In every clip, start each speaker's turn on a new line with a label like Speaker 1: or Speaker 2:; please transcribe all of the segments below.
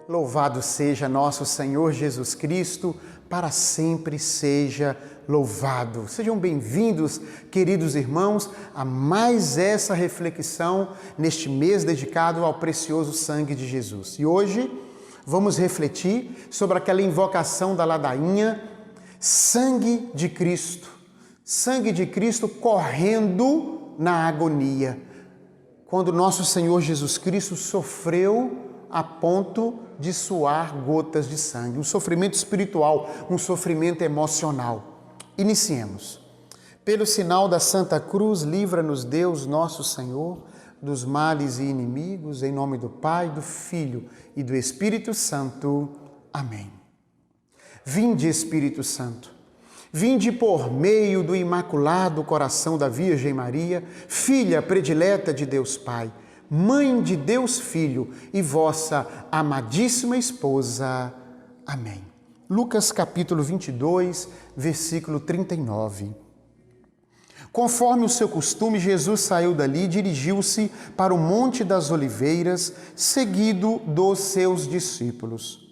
Speaker 1: Louvado seja nosso Senhor Jesus Cristo, para sempre seja louvado. Sejam bem-vindos, queridos irmãos, a mais essa reflexão neste mês dedicado ao precioso sangue de Jesus. E hoje vamos refletir sobre aquela invocação da ladainha, sangue de Cristo correndo na agonia. Quando nosso Senhor Jesus Cristo sofreu a ponto de suar gotas de sangue, um sofrimento espiritual, um sofrimento emocional. Iniciemos. Pelo sinal da Santa Cruz, livra-nos Deus, nosso Senhor, dos males e inimigos, em nome do Pai, do Filho e do Espírito Santo. Amém. Vinde, Espírito Santo, vinde por meio do Imaculado Coração da Virgem Maria, filha predileta de Deus Pai, Mãe de Deus Filho e vossa amadíssima esposa. Amém. Lucas capítulo 22, versículo 39. Conforme o seu costume, Jesus saiu dali e dirigiu-se para o Monte das Oliveiras, seguido dos seus discípulos.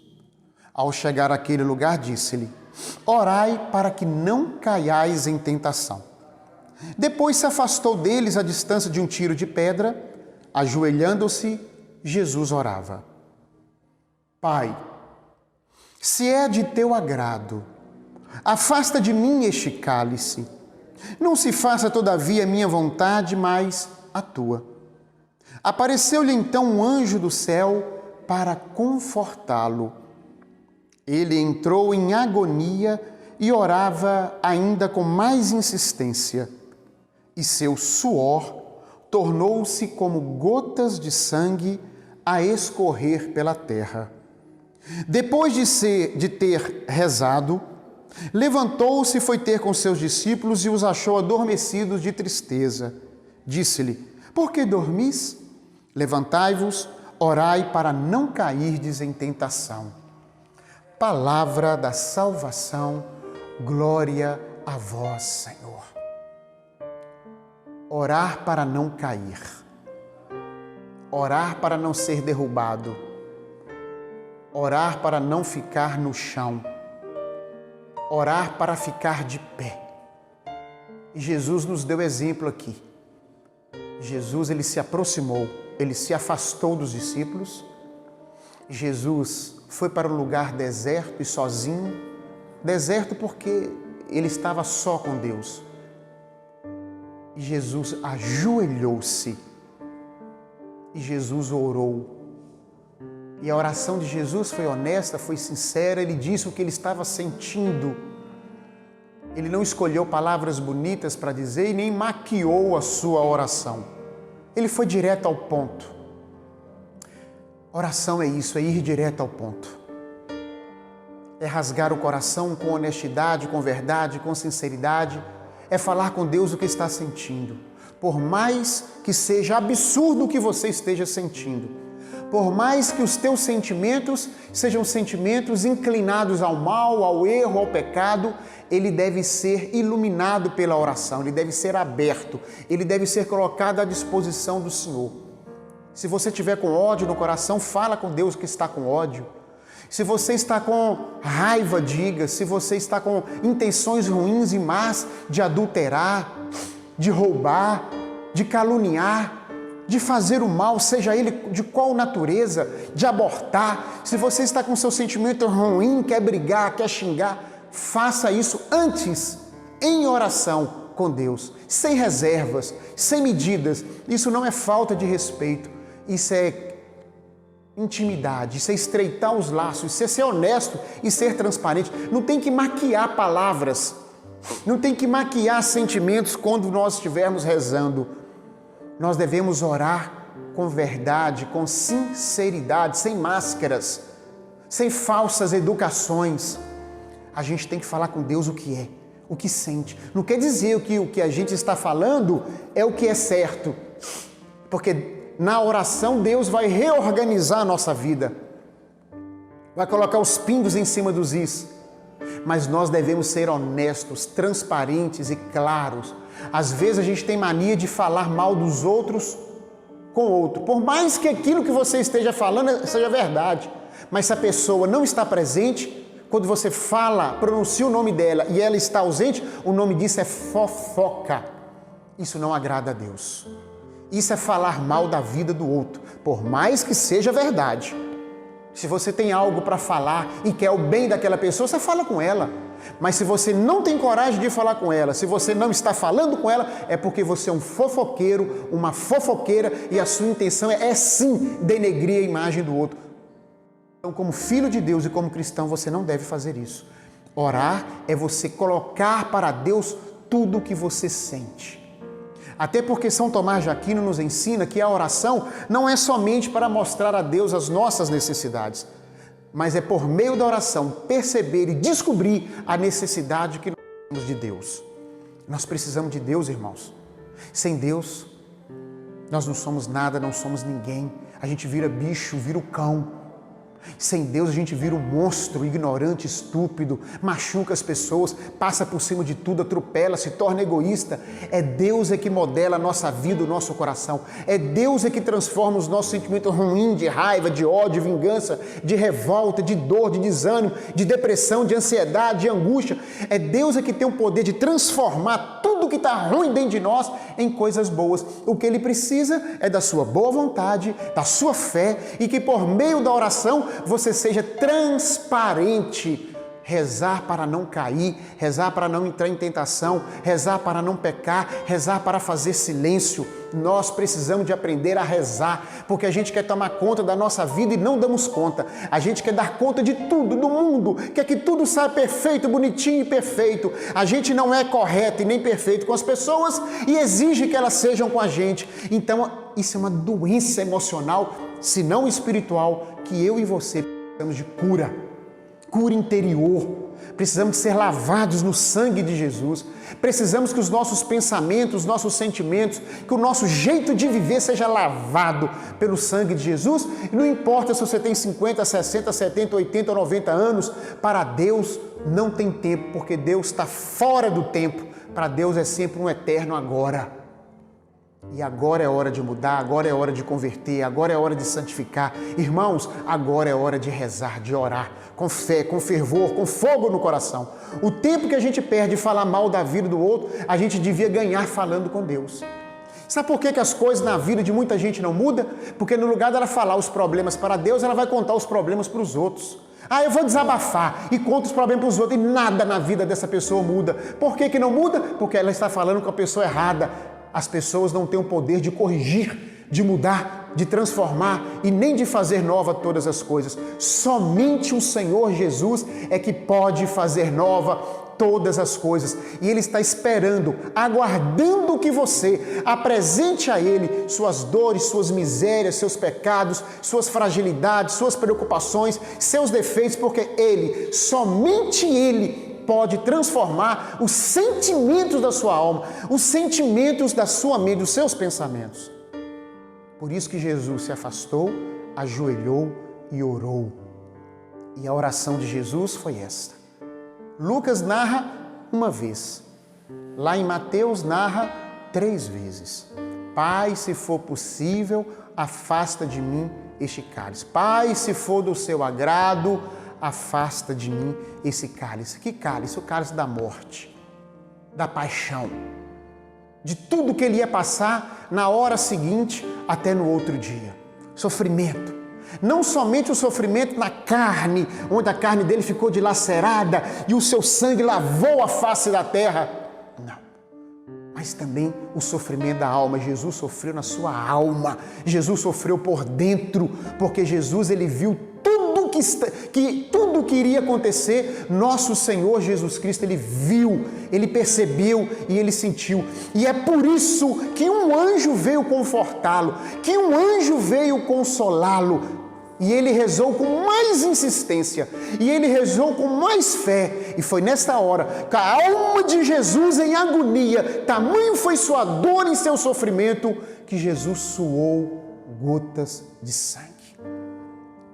Speaker 1: Ao chegar àquele lugar, disse-lhe: orai para que não caiais em tentação. Depois se afastou deles à distância de um tiro de pedra. Ajoelhando-se, Jesus orava: Pai, se é de teu agrado, afasta de mim este cálice. Não se faça, todavia, a minha vontade, mas a tua. Apareceu-lhe então um anjo do céu para confortá-lo. Ele entrou em agonia e orava ainda com mais insistência, e seu suor tornou-se como gotas de sangue a escorrer pela terra. Depois de ter rezado, levantou-se e foi ter com seus discípulos e os achou adormecidos de tristeza. Disse-lhe: por que dormis? Levantai-vos, orai para não cairdes em tentação. Palavra da salvação, glória a vós, Senhor. Orar para não cair, orar para não ser derrubado, orar para não ficar no chão, orar para ficar de pé. E Jesus nos deu exemplo aqui. Jesus, ele se aproximou, ele se afastou dos discípulos. Jesus foi para um lugar deserto e sozinho, deserto porque ele estava só com Deus. E Jesus ajoelhou-se e Jesus orou. E a oração de Jesus foi honesta, foi sincera, ele disse o que ele estava sentindo. Ele não escolheu palavras bonitas para dizer e nem maquiou a sua oração. Ele foi direto ao ponto. Oração é isso, é ir direto ao ponto. É rasgar o coração com honestidade, com verdade, com sinceridade. É falar com Deus o que está sentindo. Por mais que seja absurdo o que você esteja sentindo, por mais que os teus sentimentos sejam sentimentos inclinados ao mal, ao erro, ao pecado, ele deve ser iluminado pela oração, ele deve ser aberto, ele deve ser colocado à disposição do Senhor. Se você estiver com ódio no coração, fala com Deus que está com ódio. Se você está com raiva, diga. Se você está com intenções ruins e más de adulterar, de roubar, de caluniar, de fazer o mal, seja ele de qual natureza, de abortar. Se você está com seu sentimento ruim, quer brigar, quer xingar, faça isso antes, em oração com Deus, sem reservas, sem medidas. Isso não é falta de respeito, isso é intimidade, isso é estreitar os laços, isso é ser honesto e ser transparente. Não tem que maquiar palavras, não tem que maquiar sentimentos quando nós estivermos rezando. Nós devemos orar com verdade, com sinceridade, sem máscaras, sem falsas educações. A gente tem que falar com Deus o que é, o que sente. Não quer dizer que o que a gente está falando é o que é certo, porque na oração, Deus vai reorganizar a nossa vida, vai colocar os pingos em cima dos is, mas nós devemos ser honestos, transparentes e claros. Às vezes a gente tem mania de falar mal dos outros com o outro. Por mais que aquilo que você esteja falando seja verdade, mas se a pessoa não está presente, quando você fala, pronuncia o nome dela e ela está ausente, o nome disso é fofoca. Isso não agrada a Deus. Isso é falar mal da vida do outro, por mais que seja verdade. Se você tem algo para falar e quer o bem daquela pessoa, você fala com ela. Mas se você não tem coragem de falar com ela, se você não está falando com ela, é porque você é um fofoqueiro, uma fofoqueira e a sua intenção é sim denegrir a imagem do outro. Então, como filho de Deus e como cristão, você não deve fazer isso. Orar é você colocar para Deus tudo o que você sente. Até porque São Tomás de Aquino nos ensina que a oração não é somente para mostrar a Deus as nossas necessidades, mas é por meio da oração perceber e descobrir a necessidade que nós temos de Deus. Nós precisamos de Deus, irmãos. Sem Deus, nós não somos nada, não somos ninguém. A gente vira bicho, vira o cão. Sem Deus a gente vira um monstro, ignorante, estúpido, machuca as pessoas, passa por cima de tudo, atropela, se torna egoísta. É Deus que modela a nossa vida, o nosso coração. É Deus que transforma os nossos sentimentos ruins, de raiva, de ódio, de vingança, de revolta, de dor, de desânimo, de depressão, de ansiedade, de angústia. É Deus que tem o poder de transformar tudo que está ruim dentro de nós em coisas boas. O que Ele precisa é da sua boa vontade, da sua fé e que por meio da oração você seja transparente. Rezar para não cair, rezar para não entrar em tentação, rezar para não pecar, rezar para fazer silêncio. Nós precisamos de aprender a rezar, porque a gente quer tomar conta da nossa vida e não damos conta. A gente quer dar conta de tudo, do mundo, quer que tudo saia perfeito, bonitinho e perfeito. A gente não é correto e nem perfeito com as pessoas e exige que elas sejam com a gente. Então, isso é uma doença emocional, se não espiritual, que eu e você precisamos de cura interior. Precisamos ser lavados no sangue de Jesus. Precisamos que os nossos pensamentos, os nossos sentimentos, que o nosso jeito de viver seja lavado pelo sangue de Jesus. E não importa se você tem 50, 60, 70, 80 ou 90 anos, para Deus não tem tempo, porque Deus está fora do tempo. Para Deus é sempre um eterno agora. E agora é hora de mudar, agora é hora de converter, agora é hora de santificar. Irmãos, agora é hora de rezar, de orar, com fé, com fervor, com fogo no coração. O tempo que a gente perde de falar mal da vida do outro, a gente devia ganhar falando com Deus. Sabe por que as coisas na vida de muita gente não mudam? Porque no lugar dela falar os problemas para Deus, ela vai contar os problemas para os outros. Eu vou desabafar e conto os problemas para os outros e nada na vida dessa pessoa muda. Por que não muda? Porque ela está falando com a pessoa errada. As pessoas não têm o poder de corrigir, de mudar, de transformar e nem de fazer nova todas as coisas. Somente o Senhor Jesus é que pode fazer nova todas as coisas. E Ele está esperando, aguardando que você apresente a Ele suas dores, suas misérias, seus pecados, suas fragilidades, suas preocupações, seus defeitos, porque Ele, somente Ele, pode transformar os sentimentos da sua alma, os sentimentos da sua mente, os seus pensamentos. Por isso que Jesus se afastou, ajoelhou e orou. E a oração de Jesus foi esta. Lucas narra uma vez. Lá em Mateus narra 3 vezes. Pai, se for possível, afasta de mim este cálice. Pai, se for do seu agrado, afasta de mim esse cálice. Que cálice? O cálice da morte, da paixão, de tudo que ele ia passar na hora seguinte até no outro dia. Sofrimento. Não somente o sofrimento na carne, onde a carne dele ficou dilacerada e o seu sangue lavou a face da terra. Não. Mas também o sofrimento da alma. Jesus sofreu na sua alma. Jesus sofreu por dentro, porque Jesus ele viu tudo que iria acontecer. Nosso Senhor Jesus Cristo, Ele viu, Ele percebeu e Ele sentiu. E é por isso que um anjo veio confortá-lo, que um anjo veio consolá-lo. E Ele rezou com mais insistência, e Ele rezou com mais fé. E foi nesta hora que a alma de Jesus em agonia, tamanho foi sua dor e seu sofrimento, que Jesus suou gotas de sangue.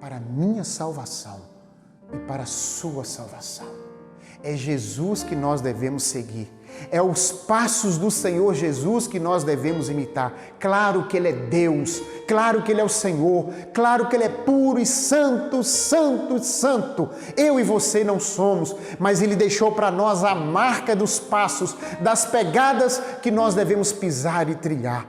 Speaker 1: Para a minha salvação e para a sua salvação. É Jesus que nós devemos seguir. É os passos do Senhor Jesus que nós devemos imitar. Claro que Ele é Deus, claro que Ele é o Senhor, claro que Ele é puro e santo, santo, santo. Eu e você não somos, mas Ele deixou para nós a marca dos passos, das pegadas que nós devemos pisar e trilhar.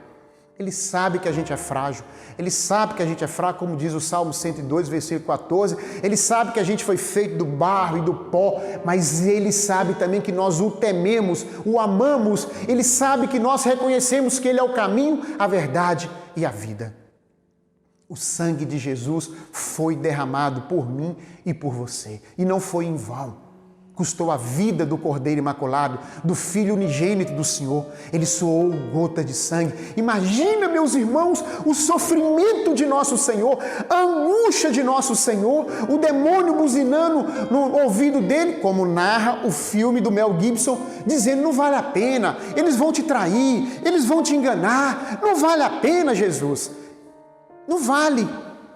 Speaker 1: Ele sabe que a gente é frágil, Ele sabe que a gente é fraco, como diz o Salmo 102, versículo 14. Ele sabe que a gente foi feito do barro e do pó, mas Ele sabe também que nós o tememos, o amamos. Ele sabe que nós reconhecemos que Ele é o caminho, a verdade e a vida. O sangue de Jesus foi derramado por mim e por você, e não foi em vão. Custou a vida do Cordeiro Imaculado, do Filho unigênito do Senhor. Ele suou gota de sangue. Imagina, meus irmãos, o sofrimento de nosso Senhor, a angústia de nosso Senhor, o demônio buzinando no ouvido dele, como narra o filme do Mel Gibson, dizendo: não vale a pena, eles vão te trair, eles vão te enganar, não vale a pena, Jesus. Não vale.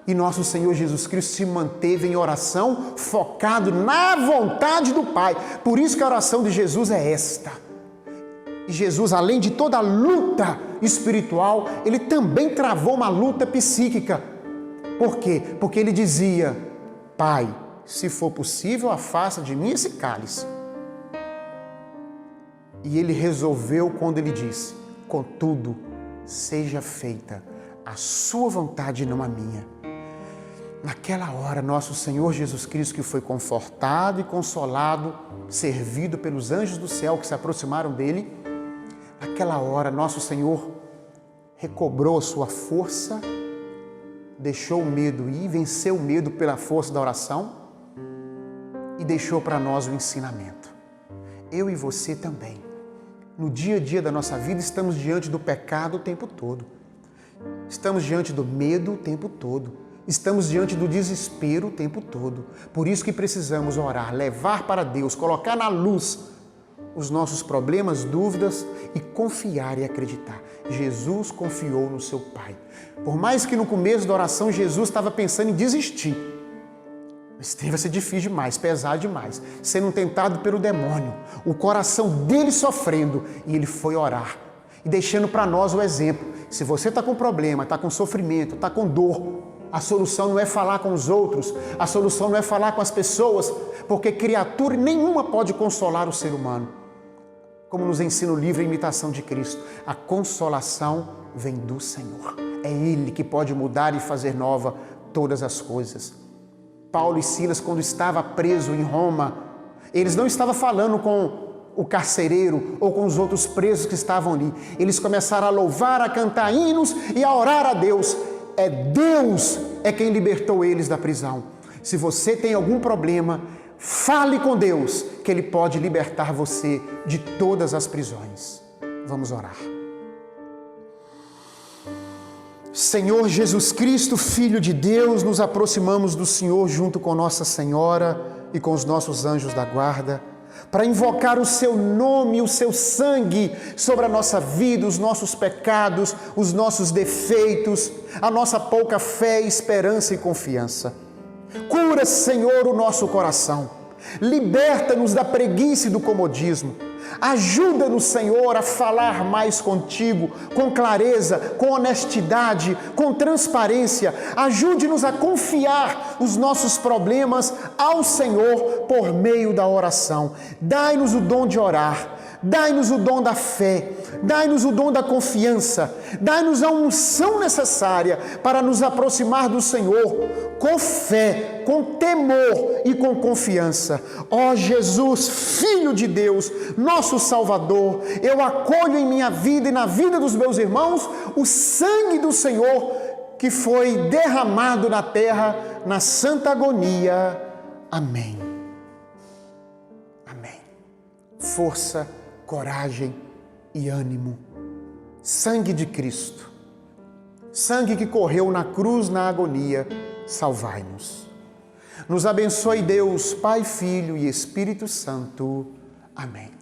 Speaker 1: E nosso Senhor Jesus Cristo se manteve em oração, focado na vontade do Pai. Por isso que a oração de Jesus é esta. E Jesus, além de toda a luta espiritual, Ele também travou uma luta psíquica. Por quê? Porque Ele dizia: Pai, se for possível, afasta de mim esse cálice. E Ele resolveu quando Ele disse: contudo, seja feita a sua vontade e não a minha. Naquela hora, nosso Senhor Jesus Cristo, que foi confortado e consolado, servido pelos anjos do céu que se aproximaram dele, naquela hora, nosso Senhor recobrou a sua força, deixou o medo ir, venceu o medo pela força da oração e deixou para nós o ensinamento. Eu e você também, no dia a dia da nossa vida, estamos diante do pecado o tempo todo. Estamos diante do medo o tempo todo. Estamos diante do desespero o tempo todo. Por isso que precisamos orar, levar para Deus, colocar na luz os nossos problemas, dúvidas e confiar e acreditar. Jesus confiou no seu Pai. Por mais que no começo da oração Jesus estava pensando em desistir, mas teve ser difícil demais, pesado demais, sendo tentado pelo demônio, o coração dele sofrendo, e ele foi orar e deixando para nós o exemplo. Se você está com problema, está com sofrimento, está com dor, a solução não é falar com os outros, a solução não é falar com as pessoas, porque criatura nenhuma pode consolar o ser humano. Como nos ensina o livro A Imitação de Cristo, a consolação vem do Senhor. É Ele que pode mudar e fazer nova todas as coisas. Paulo e Silas, quando estava preso em Roma, eles não estavam falando com o carcereiro ou com os outros presos que estavam ali. Eles começaram a louvar, a cantar hinos e a orar a Deus. Deus é quem libertou eles da prisão. Se você tem algum problema, fale com Deus, que Ele pode libertar você de todas as prisões. Vamos orar. Senhor Jesus Cristo, Filho de Deus, nos aproximamos do Senhor junto com Nossa Senhora e com os nossos anjos da guarda, para invocar o Seu nome, o Seu sangue sobre a nossa vida, os nossos pecados, os nossos defeitos, a nossa pouca fé, esperança e confiança. Cura, Senhor, o nosso coração. Liberta-nos da preguiça e do comodismo. Ajuda-nos, Senhor, a falar mais contigo, com clareza, com honestidade, com transparência. Ajude-nos a confiar os nossos problemas ao Senhor por meio da oração. Dai-nos o dom de orar. Dai-nos o dom da fé, dai-nos o dom da confiança, dai-nos a unção necessária para nos aproximar do Senhor com fé, com temor e com confiança. Ó Jesus, Filho de Deus, nosso Salvador, eu acolho em minha vida e na vida dos meus irmãos o sangue do Senhor que foi derramado na terra na santa agonia. Amém. Amém. Força, coragem e ânimo. Sangue de Cristo, sangue que correu na cruz na agonia, salvai-nos. Nos abençoe Deus, Pai, Filho e Espírito Santo. Amém.